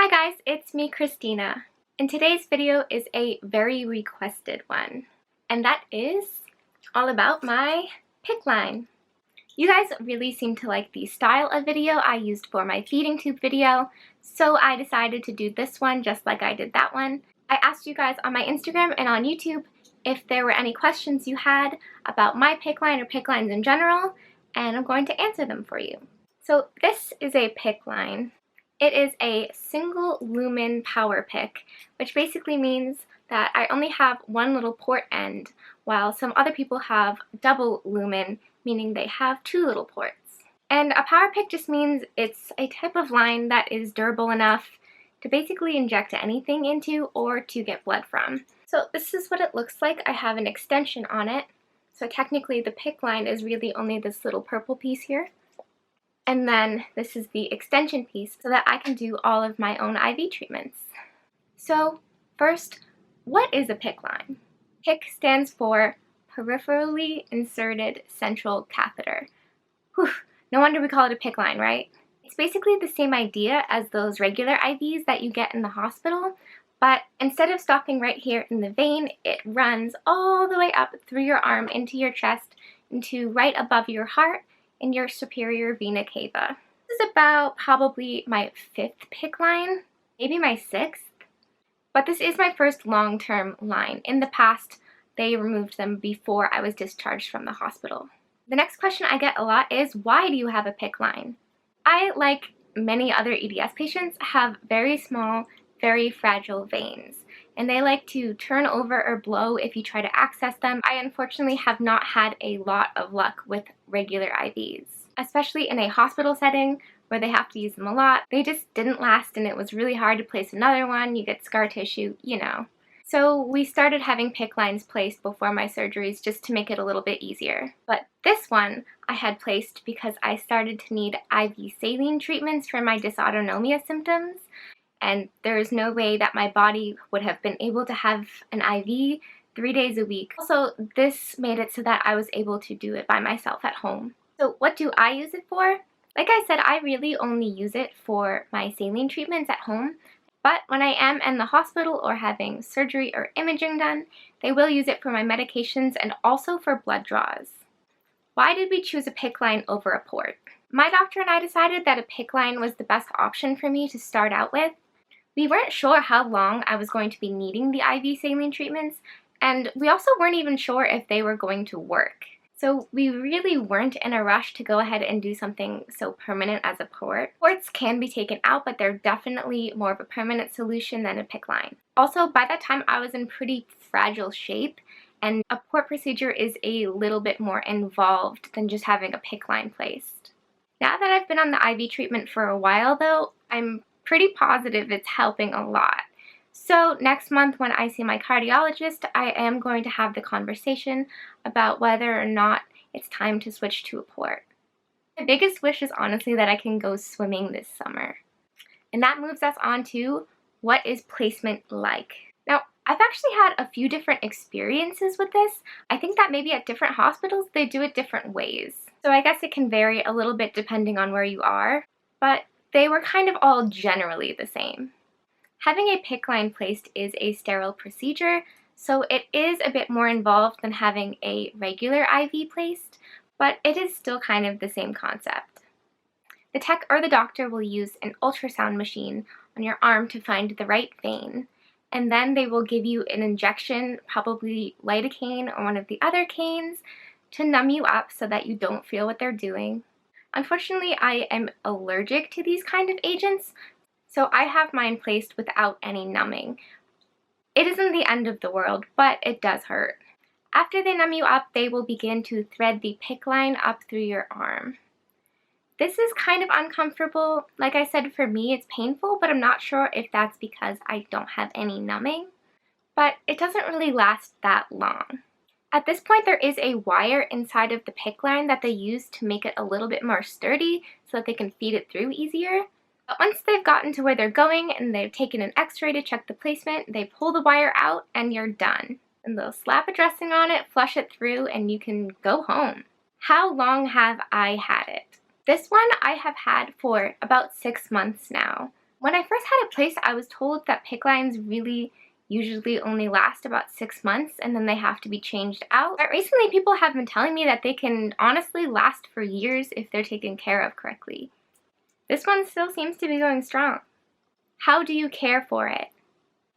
Hi guys, it's me, Christina, and today's video is a very requested one, and that is all about my PICC line. You guys really seem to like the style of video I used for my feeding tube video, so I decided to do this one just like I did that one. I asked you guys on my Instagram and on YouTube if there were any questions you had about my PICC line or PICC lines in general, and I'm going to answer them for you. So this is a PICC line. It is a single lumen power PICC, which basically means that I only have one little port end, while some other people have double lumen, meaning they have two little ports. And a power PICC just means it's a type of line that is durable enough to basically inject anything into or to get blood from. So this is what it looks like. I have an extension on it. So technically the PICC line is really only this little purple piece here. And then this is the extension piece so that I can do all of my own IV treatments. So first, what is a PICC line? PICC stands for Peripherally Inserted Central Catheter. Whew, no wonder we call it a PICC line, right? It's basically the same idea as those regular IVs that you get in the hospital, but instead of stopping right here in the vein, it runs all the way up through your arm into your chest, into right above your heart, in your superior vena cava. This is about probably my 5th PICC line, maybe my 6th, but this is my first long-term line. In the past, they removed them before I was discharged from the hospital. The next question I get a lot is, why do you have a PICC line? I, like many other EDS patients, have very small, very fragile veins, and they like to turn over or blow if you try to access them. I unfortunately have not had a lot of luck with regular IVs, especially in a hospital setting where they have to use them a lot. They just didn't last and it was really hard to place another one. You get scar tissue, you know. So we started having PICC lines placed before my surgeries just to make it a little bit easier. But this one I had placed because I started to need IV saline treatments for my dysautonomia symptoms. And there's no way that my body would have been able to have an IV 3 days a week. Also, this made it so that I was able to do it by myself at home. So what do I use it for? Like I said, I really only use it for my saline treatments at home. But when I am in the hospital or having surgery or imaging done, they will use it for my medications and also for blood draws. Why did we choose a PICC line over a port? My doctor and I decided that a PICC line was the best option for me to start out with. We weren't sure how long I was going to be needing the IV saline treatments, and we also weren't even sure if they were going to work. So we really weren't in a rush to go ahead and do something so permanent as a port. Ports can be taken out, but they're definitely more of a permanent solution than a PICC line. Also, by that time I was in pretty fragile shape, and a port procedure is a little bit more involved than just having a PICC line placed. Now that I've been on the IV treatment for a while though, I'm pretty positive it's helping a lot. So next month when I see my cardiologist, I am going to have the conversation about whether or not it's time to switch to a port. My biggest wish is honestly that I can go swimming this summer. And that moves us on to, what is placement like? Now, I've actually had a few different experiences with this. I think that maybe at different hospitals they do it different ways. So I guess it can vary a little bit depending on where you are, but they were kind of all generally the same. Having a PICC line placed is a sterile procedure, so it is a bit more involved than having a regular IV placed, but it is still kind of the same concept. The tech or the doctor will use an ultrasound machine on your arm to find the right vein, and then they will give you an injection, probably lidocaine or one of the other canes, to numb you up so that you don't feel what they're doing. Unfortunately, I am allergic to these kind of agents, so I have mine placed without any numbing. It isn't the end of the world, but it does hurt. After they numb you up, they will begin to thread the PICC line up through your arm. This is kind of uncomfortable. Like I said, for me it's painful, but I'm not sure if that's because I don't have any numbing. But it doesn't really last that long. At this point, there is a wire inside of the PICC line that they use to make it a little bit more sturdy so that they can feed it through easier. But once they've gotten to where they're going and they've taken an x-ray to check the placement, they pull the wire out and you're done. And they'll slap a dressing on it, flush it through, and you can go home. How long have I had it? This one I have had for about 6 months now. When I first had a place, I was told that PICC lines really usually only last about 6 months and then they have to be changed out. But recently people have been telling me that they can honestly last for years if they're taken care of correctly. This one still seems to be going strong. How do you care for it?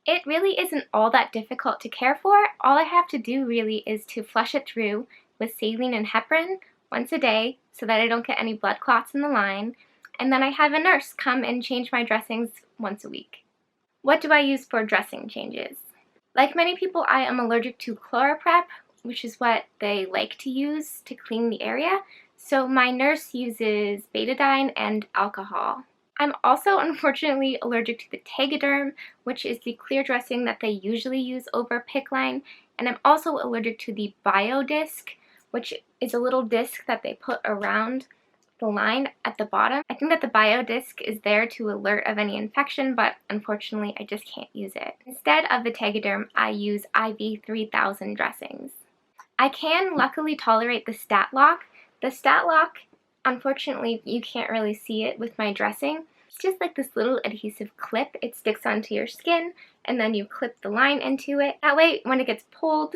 It really isn't all that difficult to care for. All I have to do really is to flush it through with saline and heparin once a day so that I don't get any blood clots in the line, and then I have a nurse come and change my dressings once a week. What do I use for dressing changes? Like many people, I am allergic to ChloraPrep, which is what they like to use to clean the area, so my nurse uses betadine and alcohol. I'm also unfortunately allergic to the Tegaderm, which is the clear dressing that they usually use over PICC line, and I'm also allergic to the BioDisc, which is a little disc that they put around the line at the bottom. I think that the BioDisc is there to alert of any infection, but unfortunately I just can't use it. Instead of the Tegaderm, I use IV 3000 dressings. I can luckily tolerate the Statlock. The Statlock, unfortunately, you can't really see it with my dressing. It's just like this little adhesive clip. It sticks onto your skin, and then you clip the line into it. That way, when it gets pulled,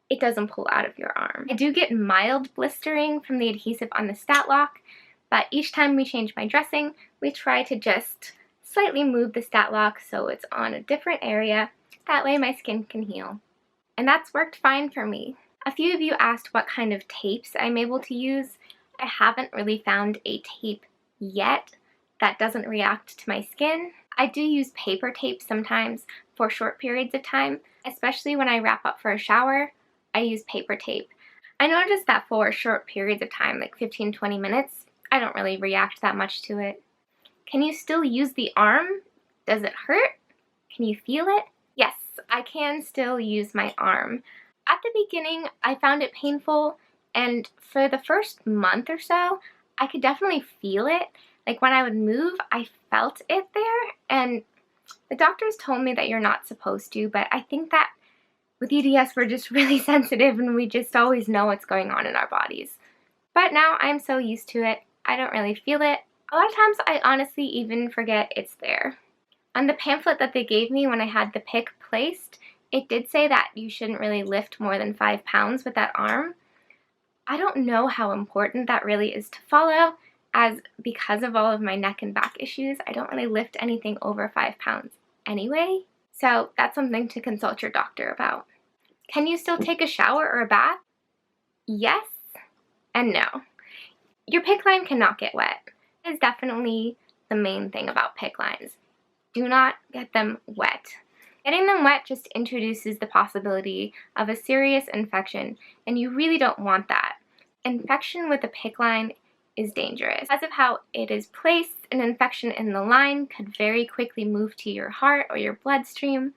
it doesn't pull out of your arm. I do get mild blistering from the adhesive on the Statlock, but each time we change my dressing, we try to just slightly move the Statlock so it's on a different area. That way my skin can heal. And that's worked fine for me. A few of you asked what kind of tapes I'm able to use. I haven't really found a tape yet that doesn't react to my skin. I do use paper tape sometimes for short periods of time, especially when I wrap up for a shower. I use paper tape. I noticed that for short periods of time, like 15-20 minutes, I don't really react that much to it. Can you still use the arm? Does it hurt? Can you feel it? Yes, I can still use my arm. At the beginning, I found it painful, and for the first month or so, I could definitely feel it. Like when I would move, I felt it there, and the doctors told me that you're not supposed to, but I think that with EDS, we're just really sensitive and we just always know what's going on in our bodies. But now I'm so used to it, I don't really feel it. A lot of times I honestly even forget it's there. On the pamphlet that they gave me when I had the PICC placed, it did say that you shouldn't really lift more than 5 pounds with that arm. I don't know how important that really is to follow, as because of all of my neck and back issues, I don't really lift anything over 5 pounds anyway. So that's something to consult your doctor about. Can you still take a shower or a bath? Yes and no. Your PICC line cannot get wet. That is definitely the main thing about PICC lines. Do not get them wet. Getting them wet just introduces the possibility of a serious infection, and you really don't want that. Infection with a PICC line is dangerous. Because of how it is placed, an infection in the line could very quickly move to your heart or your bloodstream,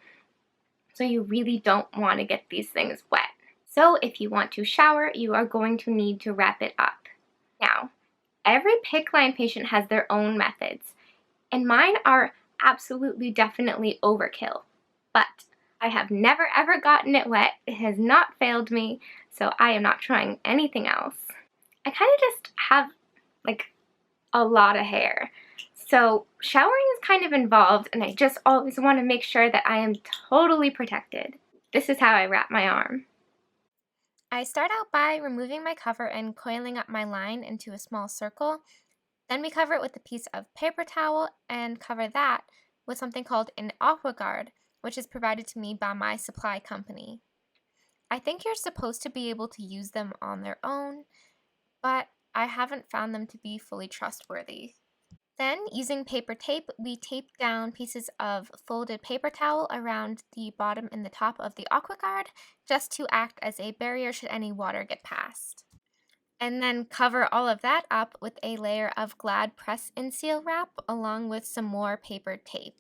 so you really don't want to get these things wet. So if you want to shower, you are going to need to wrap it up. Now, every PICC line patient has their own methods, and mine are absolutely definitely overkill, but I have never ever gotten it wet. It has not failed me, so I am not trying anything else. I kind of just have like a lot of hair, so showering is kind of involved, and I just always want to make sure that I am totally protected. This is how I wrap my arm. I start out by removing my cover and coiling up my line into a small circle. Then we cover it with a piece of paper towel and cover that with something called an AquaGuard, which is provided to me by my supply company. I think you're supposed to be able to use them on their own, but I haven't found them to be fully trustworthy. Then, using paper tape, we tape down pieces of folded paper towel around the bottom and the top of the AquaGuard, just to act as a barrier should any water get past. And then cover all of that up with a layer of Glad Press and Seal wrap, along with some more paper tape.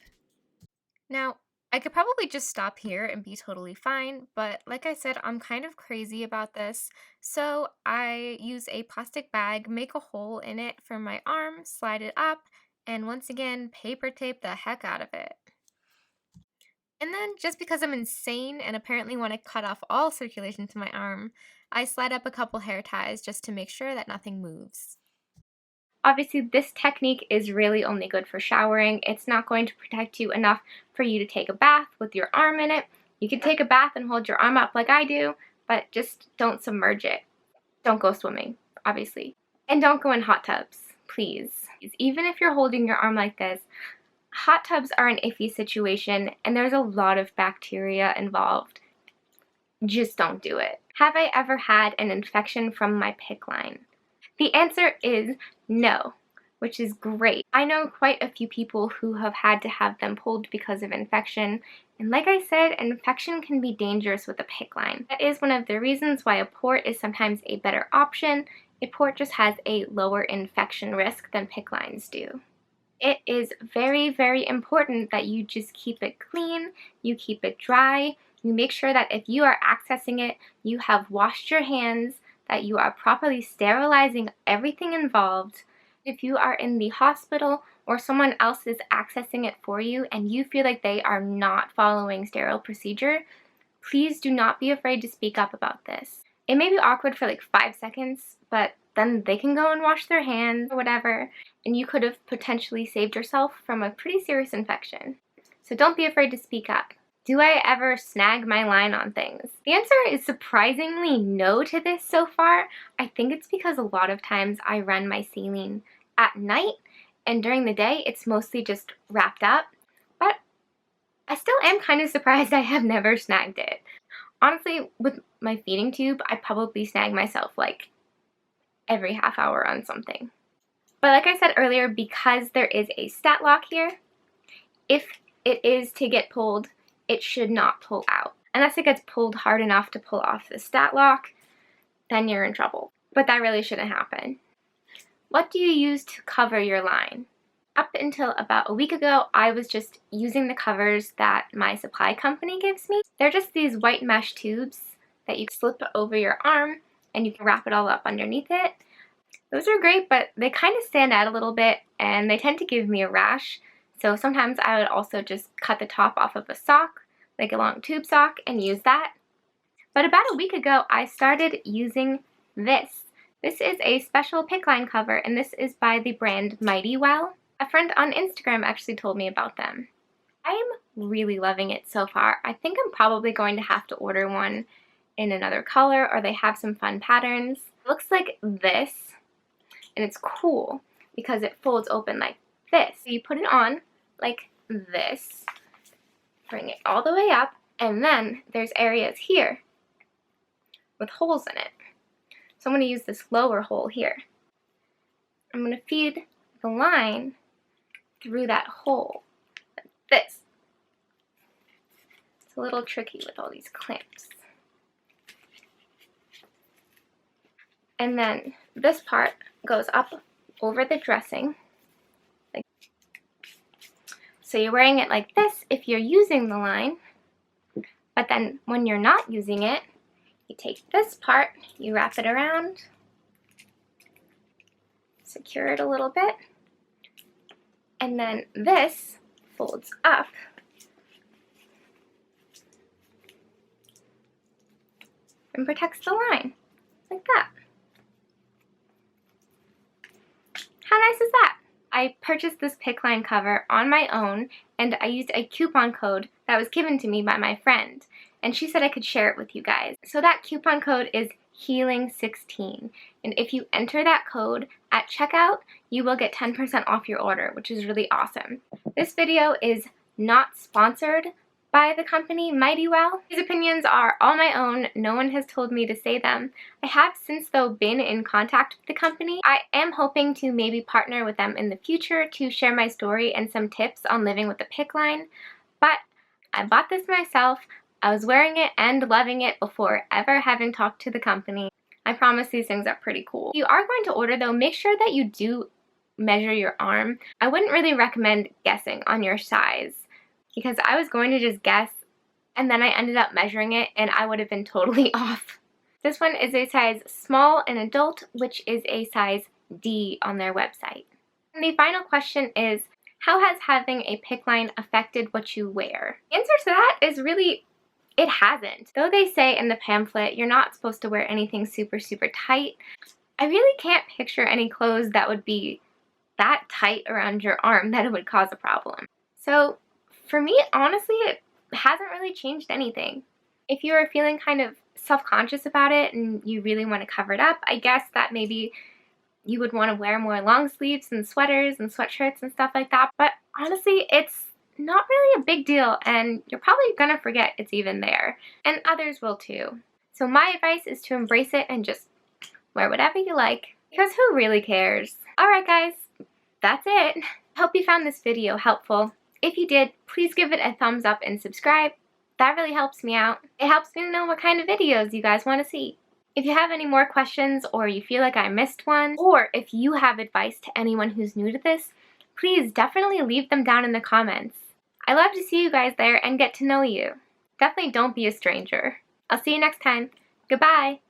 Now, I could probably just stop here and be totally fine, but like I said, I'm kind of crazy about this, so I use a plastic bag, make a hole in it for my arm, slide it up, and once again, paper tape the heck out of it. And then, just because I'm insane and apparently want to cut off all circulation to my arm, I slide up a couple hair ties just to make sure that nothing moves. Obviously, this technique is really only good for showering. It's not going to protect you enough for you to take a bath with your arm in it. You can take a bath and hold your arm up like I do, but just don't submerge it. Don't go swimming, obviously. And don't go in hot tubs, please. Even if you're holding your arm like this, hot tubs are an iffy situation and there's a lot of bacteria involved. Just don't do it. Have I ever had an infection from my PICC line? The answer is no, which is great. I know quite a few people who have had to have them pulled because of infection, and like I said, an infection can be dangerous with a PICC line. That is one of the reasons why a port is sometimes a better option. A port just has a lower infection risk than PICC lines do. It is very, very important that you just keep it clean, you keep it dry, you make sure that if you are accessing it, you have washed your hands, that you are properly sterilizing everything involved. If you are in the hospital or someone else is accessing it for you and you feel like they are not following sterile procedure, please do not be afraid to speak up about this. It may be awkward for like 5 seconds, but then they can go and wash their hands or whatever, and you could have potentially saved yourself from a pretty serious infection. So don't be afraid to speak up. Do I ever snag my line on things? The answer is surprisingly no to this so far. I think it's because a lot of times I run my saline at night, and during the day it's mostly just wrapped up, but I still am kind of surprised I have never snagged it. Honestly, with my feeding tube, I probably snag myself like every half hour on something. But like I said earlier, because there is a stat lock here, if it is to get pulled, it should not pull out. Unless it gets pulled hard enough to pull off the stat lock, then you're in trouble. But that really shouldn't happen. What do you use to cover your line? Up until about a week ago, I was just using the covers that my supply company gives me. They're just these white mesh tubes that you slip over your arm and you can wrap it all up underneath it. Those are great, but they kind of stand out a little bit and they tend to give me a rash. So sometimes I would also just cut the top off of a sock, like a long tube sock, and use that. But about a week ago, I started using this. This is a special PICC line cover, and this is by the brand Mighty Well. A friend on Instagram actually told me about them. I am really loving it so far. I think I'm probably going to have to order one in another color, or they have some fun patterns. It looks like this, and it's cool because it folds open like this. So you put it on like this, bring it all the way up, and then there's areas here with holes in it. So I'm going to use this lower hole here. I'm going to feed the line through that hole, like this. It's a little tricky with all these clamps. And then this part goes up over the dressing. So you're wearing it like this if you're using the line, but then when you're not using it, you take this part, you wrap it around, secure it a little bit, and then this folds up and protects the line, like that. How nice is that? I purchased this PICC line cover on my own, and I used a coupon code that was given to me by my friend, and she said I could share it with you guys. So that coupon code is HEALING16, and if you enter that code at checkout, you will get 10% off your order, which is really awesome. This video is not sponsored by the company Mighty Well. These opinions are all my own. No one has told me to say them. I have since though been in contact with the company. I am hoping to maybe partner with them in the future to share my story and some tips on living with the PICC line, but I bought this myself. I was wearing it and loving it before ever having talked to the company. I promise these things are pretty cool. If you are going to order though, make sure that you do measure your arm. I wouldn't really recommend guessing on your size, because I was going to just guess and then I ended up measuring it and I would have been totally off. This one is a size small in adult, which is a size D on their website. And the final question is, how has having a PICC line affected what you wear? The answer to that is really, it hasn't. Though they say in the pamphlet you're not supposed to wear anything super, super tight, I really can't picture any clothes that would be that tight around your arm that it would cause a problem. So for me, honestly, it hasn't really changed anything. If you are feeling kind of self-conscious about it and you really want to cover it up, I guess that maybe you would want to wear more long sleeves and sweaters and sweatshirts and stuff like that. But honestly, it's not really a big deal, and you're probably gonna forget it's even there. And others will too. So my advice is to embrace it and just wear whatever you like, because who really cares? Alright guys, that's it. Hope you found this video helpful. If you did, please give it a thumbs up and subscribe. That really helps me out. It helps me know what kind of videos you guys want to see. If you have any more questions, or you feel like I missed one, or if you have advice to anyone who's new to this, please definitely leave them down in the comments. I love to see you guys there and get to know you. Definitely don't be a stranger. I'll see you next time. Goodbye!